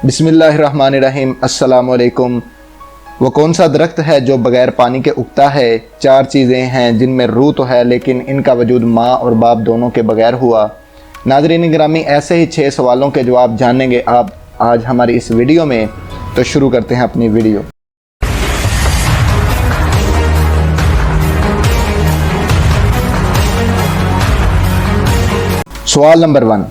बिस्मिल्लाहिर्रहमानिर्रहीम। अस्सलाम वालेकुम। वो कौन सा दरख्त है जो बग़ैर पानी के उगता है? चार चीज़ें हैं जिनमें रूह तो है लेकिन इनका वजूद माँ और बाप दोनों के बगैर हुआ। नाज़रीन गिरामी, ऐसे ही 6 सवालों के जवाब जानेंगे आप आज हमारी इस वीडियो में। तो शुरू करते हैं अपनी वीडियो। सवाल नंबर 1,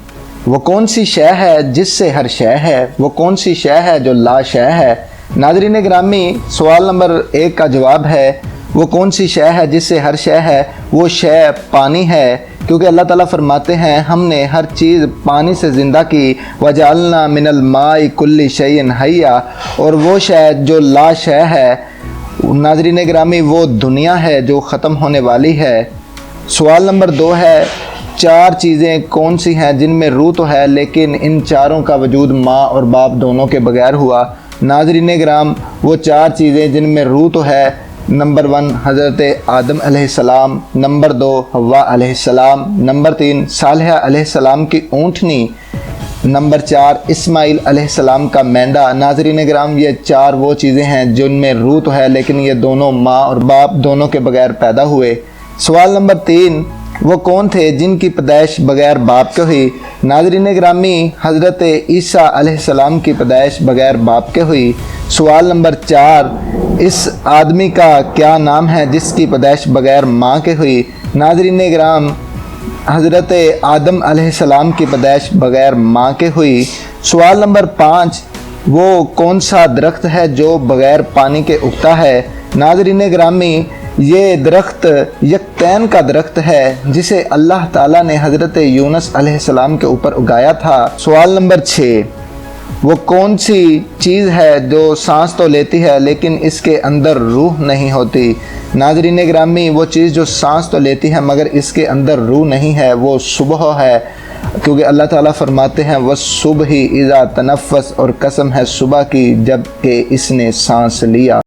वो कौन सी शय है जिससे हर शय है? वो कौन सी शय है जो ला शय है? नाज़रीन गिरामी, सवाल नंबर 1 का जवाब है वो कौन सी शय है जिससे हर शय है, वो शय पानी है। क्योंकि अल्लाह ताला फरमाते हैं हमने हर चीज़ पानी से ज़िंदा की, वजअलना मिनल माई कुल्ली शैइन हय्या। और वो शय जो ला शय है नाज़रीन गिरामी वो दुनिया है जो ख़त्म होने वाली है। सवाल नंबर 2 है, 4 चीज़ें कौन सी हैं जिनमें रूह तो है लेकिन इन चारों का वजूद माँ और बाप दोनों के बगैर हुआ? नाज़रीन गिराम, वो 4 चीज़ें जिनमें रूह तो है, नंबर 1 हज़रत आदम अलैहिस्सलाम, नंबर 2 हव्वा अलैहिस्सलाम, नंबर 3 सालेह अलैहिस्सलाम की ऊँटनी, नंबर 4 इस्माइल अलैहिस्सलाम का मेंढा। नाज़रीन गिराम, ये 4 वो चीज़ें हैं जिनमें रूह तो है लेकिन ये दोनों माँ और बाप दोनों के बगैर पैदा हुए। सवाल नंबर 3, वो कौन थे जिनकी पैदाइश बगैर बाप के हुई? नाज़रीन गिरामी, हज़रत ईसा अलैहिस्सलाम की पैदाइश बगैर बाप के हुई। सवाल नंबर 4, इस आदमी का क्या नाम है जिसकी पैदाइश बगैर माँ के हुई? नाज़रीन गिराम, हज़रत आदम अलैहिस्सलाम की पैदाइश बगैर माँ के हुई। सवाल नंबर 5, वो कौन सा दरख्त है जो बगैर पानी के उगता है? नाज़रीन गिरामी, ये दरख्त यकतैन का दरख्त है जिसे अल्लाह ताला ने हज़रत यूनुस अलैहिस्सलाम के ऊपर उगाया था। सवाल नंबर 6, वो कौन सी चीज़ है जो सांस तो लेती है लेकिन इसके अंदर रूह नहीं होती? नाज़रीन गिरामी, वो चीज़ जो सांस तो लेती है मगर इसके अंदर रूह नहीं है, वो सुबह है। क्योंकि अल्लाह ताला फरमाते हैं वह सुबह ही इज़ा तनफ़्फ़स, और कसम है सुबह की जब कि इसने सांस लिया।